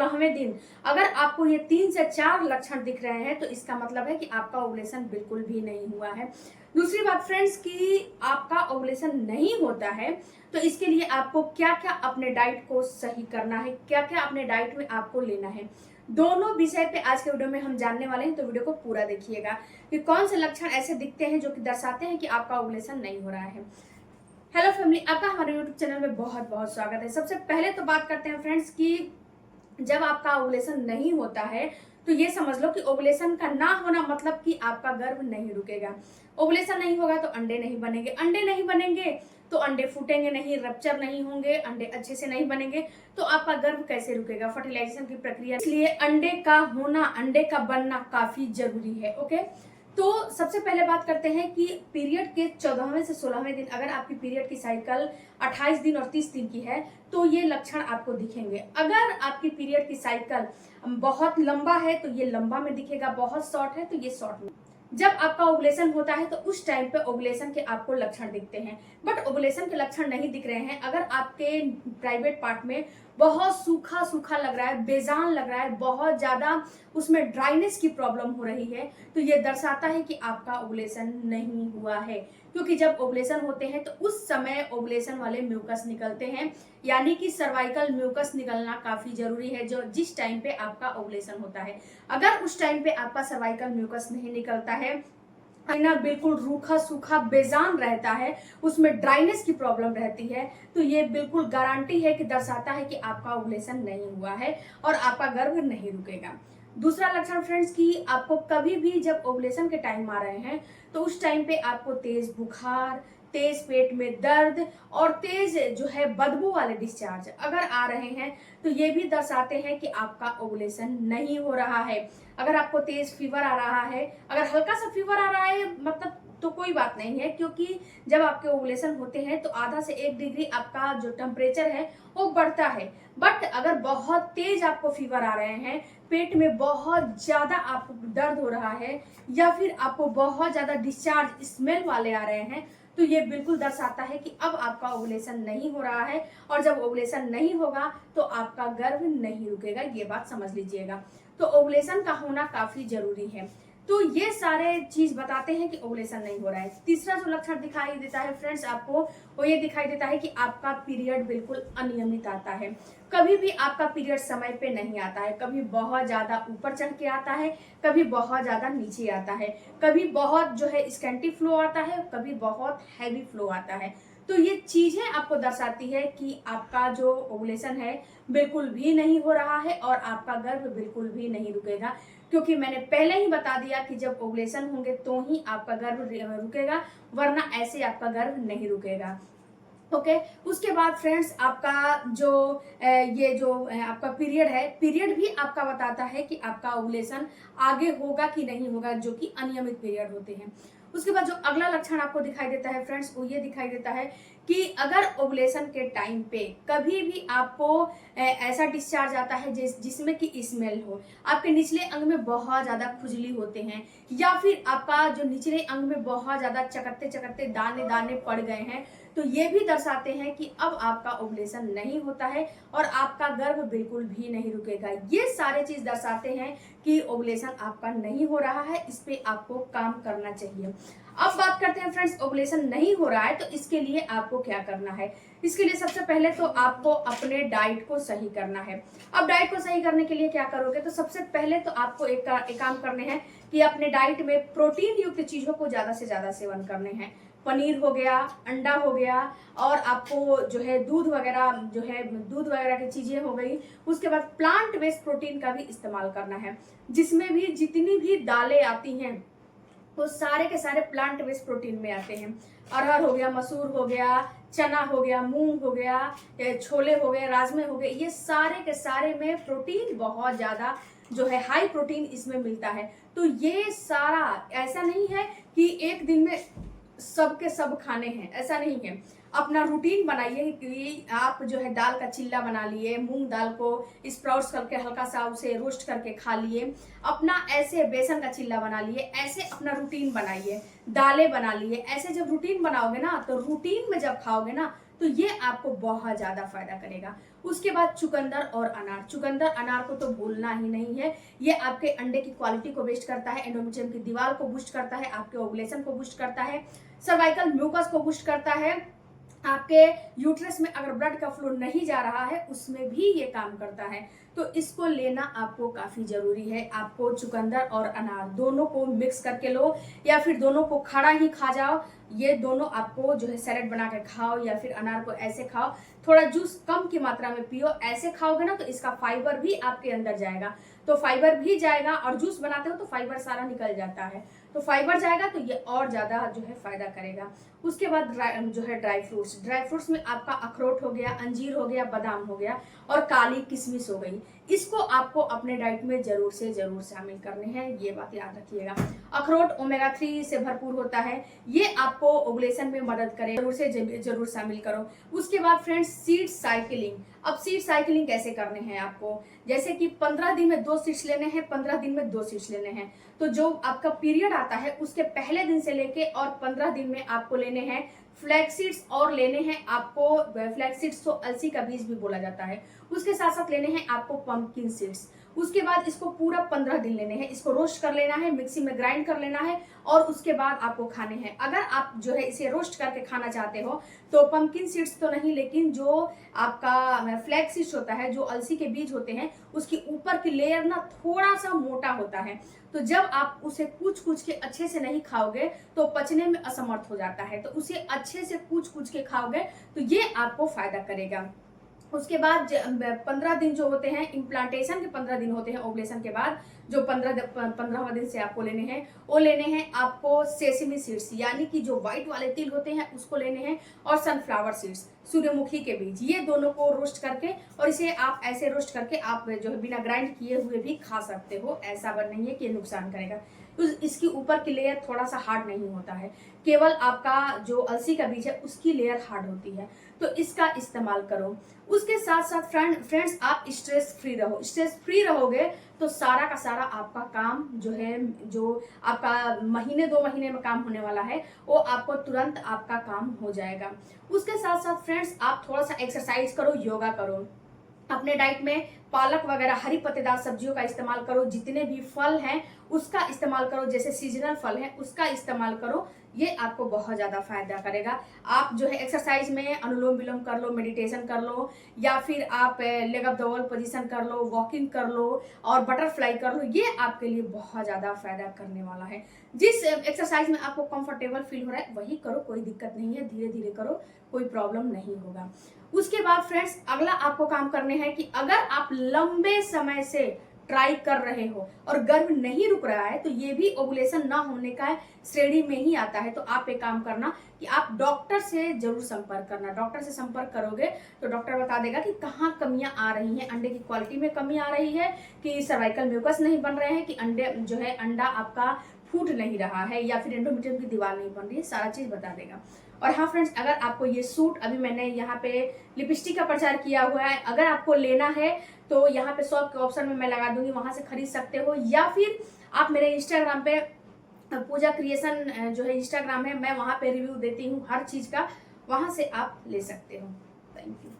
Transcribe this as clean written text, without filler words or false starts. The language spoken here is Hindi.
16वें दिन अगर आपको ये 3 से 4 लक्षण दिख रहे हैं तो इसका मतलब है कि आपका ओवुलेशन बिल्कुल भी नहीं हुआ है। दूसरी बात फ्रेंड्स कि आपका ओवुलेशन नहीं होता है तो इसके लिए आपको क्या क्या अपने डाइट को सही करना है, क्या क्या अपने डाइट में आपको लेना है, दोनों विषय पे आज के वीडियो में हम जानने वाले हैं। तो वीडियो को पूरा देखिएगा कि कौन से लक्षण ऐसे दिखते हैं जो कि दर्शाते हैं कि आपका ओवुलेशन नहीं हो रहा है। हेलो फैमिली, आपका हमारे यूट्यूब चैनल में बहुत बहुत स्वागत है। सबसे पहले तो बात करते हैं फ्रेंड्स कि जब आपका ओवुलेशन नहीं होता है तो ये समझ लो कि ओवुलेशन का ना होना मतलब कि आपका गर्भ नहीं रुकेगा। ओवुलेशन नहीं होगा तो अंडे नहीं बनेंगे, अंडे नहीं बनेंगे तो अंडे फूटेंगे नहीं, रप्चर नहीं होंगे, अंडे अच्छे से नहीं बनेंगे तो आपका गर्भ कैसे रुकेगा, फर्टिलाइजेशन की प्रक्रिया। इसलिए अंडे का होना, अंडे का बनना काफी जरूरी है। ओके, तो सबसे पहले बात करते हैं कि पीरियड के 14वें से 16वें दिन अगर आपकी पीरियड की साइकिल 28 दिन और 30 दिन की है तो ये लक्षण आपको दिखेंगे। अगर आपकी पीरियड की साइकिल बहुत लंबा है तो ये लंबा में दिखेगा, बहुत शॉर्ट है तो ये शॉर्ट में। जब आपका ओवुलेशन होता है तो उस टाइम पे ओवुलेशन के आपको लक्षण दिखते हैं, बट ओवुलेशन के लक्षण नहीं दिख रहे हैं। अगर आपके प्राइवेट पार्ट में बहुत सूखा सूखा लग रहा है, बेजान लग रहा है, बहुत ज्यादा उसमें ड्राइनेस की प्रॉब्लम हो रही है तो ये दर्शाता है कि आपका ओवुलेशन नहीं हुआ है। क्योंकि जब ओवुलेशन होते हैं तो उस समय ओवुलेशन वाले म्यूकस निकलते हैं, यानी कि सर्वाइकल म्यूकस निकलना काफी जरूरी है जो जिस टाइम पे आपका ओवुलेशन होता है। अगर उस टाइम पे आपका सर्वाइकल म्यूकस नहीं निकलता है, ना बिल्कुल रूखा सूखा बेजान रहता है, उसमें ड्राइनेस की प्रॉब्लम रहती है, तो ये बिल्कुल गारंटी है कि दर्शाता है कि आपका ओवुलेशन नहीं हुआ है और आपका गर्भ नहीं रुकेगा। दूसरा लक्षण फ्रेंड्स कि आपको कभी भी जब ओवुलेशन के टाइम आ रहे हैं तो उस टाइम पे आपको तेज बुखार, तेज पेट में दर्द और तेज जो है बदबू वाले डिस्चार्ज अगर आ रहे हैं तो ये भी दर्शाते हैं कि आपका ओवुलेशन नहीं हो रहा है। अगर आपको तेज फीवर आ रहा है, अगर हल्का सा फीवर आ रहा है मतलब तो कोई बात नहीं है, क्योंकि जब आपके ओवुलेशन होते हैं तो आधा से 1 डिग्री आपका जो टेम्परेचर है वो बढ़ता है। बट अगर बहुत तेज आपको फीवर आ रहे हैं, पेट में बहुत ज्यादा आपको दर्द हो रहा है या फिर आपको बहुत ज्यादा डिस्चार्ज स्मेल वाले आ रहे हैं तो ये बिल्कुल दर्शाता है कि अब आपका ओवुलेशन नहीं हो रहा है और जब ओवुलेशन नहीं होगा तो आपका गर्भ नहीं रुकेगा। ये बात समझ लीजिएगा। तो ओवुलेशन का होना काफी जरूरी है। तो ये सारे चीज बताते हैं कि ओवुलेशन नहीं हो रहा है। तीसरा जो लक्षण दिखाई देता है फ्रेंड्स आपको, वो ये दिखाई देता है कि आपका पीरियड बिल्कुल अनियमित आता है। कभी भी आपका पीरियड समय पे नहीं आता है, कभी बहुत ज्यादा ऊपर चढ़ के आता है, कभी बहुत ज्यादा नीचे आता है, कभी बहुत जो है स्कैंटी फ्लो आता है, कभी बहुत हैवी फ्लो आता है। तो ये चीजें आपको दर्शाती है कि आपका जो ओवुलेशन है बिल्कुल भी नहीं हो रहा है और आपका गर्भ बिल्कुल भी नहीं रुकेगा। क्योंकि मैंने पहले ही बता दिया कि जब ओवुलेशन होंगे तो ही आपका गर्भ रुकेगा, वरना ऐसे आपका गर्भ नहीं रुकेगा। ओके, उसके बाद फ्रेंड्स आपका जो ये जो आपका पीरियड है, पीरियड भी आपका बताता है कि आपका ओवुलेशन आगे होगा कि नहीं होगा, जो कि अनियमित पीरियड होते हैं। उसके बाद जो अगला लक्षण आपको दिखाई देता है फ्रेंड्स, वो ये दिखाई देता है कि अगर ओवुलेशन के टाइम पे कभी भी आपको ऐसा डिस्चार्ज आता है जिसमें कि स्मेल हो, आपके निचले अंग में बहुत ज्यादा खुजली होते हैं या फिर आपका जो निचले अंग में बहुत ज्यादा चकत्ते चकत्ते दाने दाने पड़ गए हैं, तो ये भी दर्शाते हैं कि अब आपका ओवुलेशन नहीं होता है और आपका गर्भ बिल्कुल भी नहीं रुकेगा। ये सारे चीज दर्शाते हैं कि ओवुलेशन आपका नहीं हो रहा है, इस पे आपको काम करना चाहिए। अब बात करते हैं फ्रेंड्स, ओवुलेशन नहीं हो रहा है तो इसके लिए आपको क्या करना है। इसके लिए सबसे पहले तो आपको अपने डाइट को सही करना है। अब डाइट को सही करने के लिए क्या करोगे, तो सबसे पहले तो आपको एक काम करने हैं कि अपने डाइट में प्रोटीन युक्त चीजों को ज्यादा से ज्यादा सेवन करने हैं। पनीर हो गया, अंडा हो गया और आपको जो है दूध वगैरह की चीजें हो गई। उसके बाद प्लांट बेस्ड प्रोटीन का भी इस्तेमाल करना है, जिसमें भी जितनी भी दालें आती हैं वो सारे के सारे प्लांट बेस्ड प्रोटीन में आते हैं। अरहर हो गया, मसूर हो गया, चना हो गया, मूंग हो गया, छोले हो गए, राजमे हो गए, ये सारे के सारे में प्रोटीन बहुत ज्यादा जो है हाई प्रोटीन इसमें मिलता है। तो ये सारा ऐसा नहीं है कि एक दिन में सबके सब खाने हैं, ऐसा नहीं है। अपना रूटीन बनाइए कि आप जो है दाल का चिल्ला बना लिए, मूंग दाल को स्प्राउट्स करके हल्का सा उसे रोस्ट करके खा लिए, अपना ऐसे बेसन का चिल्ला बना लिए, ऐसे अपना रूटीन बनाइए, दालें बना लिए। ऐसे जब रूटीन बनाओगे ना तो रूटीन में जब खाओगे ना तो ये आपको बहुत ज्यादा फायदा करेगा। उसके बाद चुकंदर और अनार। चुकंदर अनार को तो भूलना ही नहीं है। ये आपके अंडे की क्वालिटी को बूस्ट करता है, एंडोमेट्रियम की दीवार को बूस्ट करता है, आपके ओवुलेशन को बूस्ट करता है, सर्वाइकल म्यूकस को बूस्ट करता है, आपके यूट्रस में अगर ब्लड का फ्लो नहीं जा रहा है उसमें भी ये काम करता है। तो इसको लेना आपको काफी जरूरी है। आपको चुकंदर और अनार दोनों को मिक्स करके लो, या फिर दोनों को खड़ा ही खा जाओ। ये दोनों आपको जो है सैलेड बना के खाओ, या फिर अनार को ऐसे खाओ, थोड़ा जूस कम की मात्रा में पियो। ऐसे खाओगे ना तो इसका फाइबर भी आपके अंदर जाएगा, तो फाइबर भी जाएगा, और जूस बनाते हो तो फाइबर सारा निकल जाता है, तो फाइबर जाएगा तो ये और ज्यादा जो है फायदा करेगा। उसके बाद जो है ड्राई फ्रूट्स में आपका अखरोट हो गया, अंजीर हो गया, बादाम हो गया, और काली किशमिश हो गई। इसको आपको अपने डाइट में जरूर से जरूर शामिल करने हैं, ये बात याद रखिएगा। अखरोट ओमेगा 3 से भरपूर होता है, ये आपको ओवुलेशन में मदद करे, जरूर से जरूर शामिल करो। उसके बाद फ्रेंड्स सीड साइकिलिंग। अब सीड साइकिलिंग कैसे करने हैं आपको, जैसे कि 15 दिन में 2 सीड्स लेने हैं, 15 दिन में 2 सीड्स लेने हैं। तो जो आपका पीरियड आता है उसके पहले दिन से लेके और 15 दिन में आपको लेने हैं फ्लैक्स सीड्स, और लेने हैं आपको फ्लैक्स सीड्स तो अलसी का बीज भी बोला जाता है। उसके साथ साथ लेने हैं आपको पंपकिन सीड्स। उसके बाद इसको पूरा 15 दिन लेने हैं, इसको रोस्ट कर लेना है, मिक्सी में ग्राइंड कर लेना है, और उसके बाद आपको खाने हैं। अगर आप जो है इसे रोस्ट करके खाना चाहते हो तो पंपकिन सीड्स तो नहीं, लेकिन जो आपका फ्लैक्स सीड्स होता है, जो अलसी के बीज होते हैं, उसकी ऊपर की लेयर ना थोड़ा सा मोटा होता है, तो जब आप उसे कूच के अच्छे से नहीं खाओगे तो पचने में असमर्थ हो जाता है। तो उसे अच्छे से कूच के खाओगे तो ये आपको फायदा करेगा। उसके बाद 15 दिन जो होते हैं, इम्प्लांटेशन के 15 दिन होते हैं ओवुलेशन के बाद, जो 15वां दिन से आपको लेने हैं, वो लेने हैं आपको सेसमी सीड्स, यानी कि जो व्हाइट वाले तिल होते हैं उसको लेने हैं, और सनफ्लावर सीड्स, सूर्यमुखी के बीज, ये दोनों को रोस्ट करके, और इसे आप ऐसे रोस्ट करके आप जो है बिना ग्राइंड किए हुए भी खा सकते हो। ऐसा बात नहीं है कि ये नुकसान करेगा। तो इसकी ऊपर की लेयर थोड़ा सा हार्ड नहीं होता है, केवल आपका जो अलसी का बीज है उसकी लेयर हार्ड होती है, तो इसका इस्तेमाल करो। उसके साथ साथ फ्रेंड्स आप स्ट्रेस फ्री रहोगे तो सारा का सारा आपका काम जो है, जो आपका महीने 2 महीने में काम होने वाला है, वो आपको तुरंत आपका काम हो जाएगा। उसके साथ साथ फ्रेंड्स आप थोड़ा सा एक्सरसाइज करो, योगा करो, अपने डाइट में पालक वगैरह हरी पत्तेदार सब्जियों का इस्तेमाल करो, जितने भी फल हैं उसका इस्तेमाल करो, जैसे सीजनल फल है उसका इस्तेमाल करो, ये आपको बहुत ज्यादा फायदा करेगा। आप जो है एक्सरसाइज में अनुलोम विलोम कर लो, मेडिटेशन कर लो, या फिर आप leg up the wall position कर लो, वॉकिंग कर लो, और बटरफ्लाई कर लो, ये आपके लिए बहुत ज्यादा फायदा करने वाला है। जिस एक्सरसाइज में आपको कंफर्टेबल फील हो रहा है वही करो, कोई दिक्कत नहीं है, धीरे धीरे करो, कोई प्रॉब्लम नहीं होगा। उसके बाद फ्रेंड्स अगला आपको काम करने हैं कि अगर आप लंबे समय से ट्राई कर रहे हो और गर्भ नहीं रुक रहा है, तो ये भी ओवुलेशन ना होने का श्रेणी में ही आता है। तो आप एक काम करना कि आप डॉक्टर से जरूर संपर्क करना। डॉक्टर से संपर्क करोगे तो डॉक्टर बता देगा कि कहाँ कमियां आ रही हैं, अंडे की क्वालिटी में कमी आ रही है, कि सर्वाइकल म्यूकस नहीं बन रहे हैं, कि अंडे जो है अंडा आपका फूट नहीं रहा है, या फिर एंडोमेट्रियम की दीवार नहीं बन रही है, सारा चीज बता देगा। और हाँ फ्रेंड्स, अगर आपको ये सूट, अभी मैंने यहाँ पे लिपस्टिक का प्रचार किया हुआ है, अगर आपको लेना है तो यहाँ पे शॉप के ऑप्शन में मैं लगा दूंगी, वहां से खरीद सकते हो, या फिर आप मेरे इंस्टाग्राम पे पूजा क्रिएशन जो है इंस्टाग्राम है, मैं वहां पे रिव्यू देती हूँ हर चीज का, वहां से आप ले सकते हो। Thank you.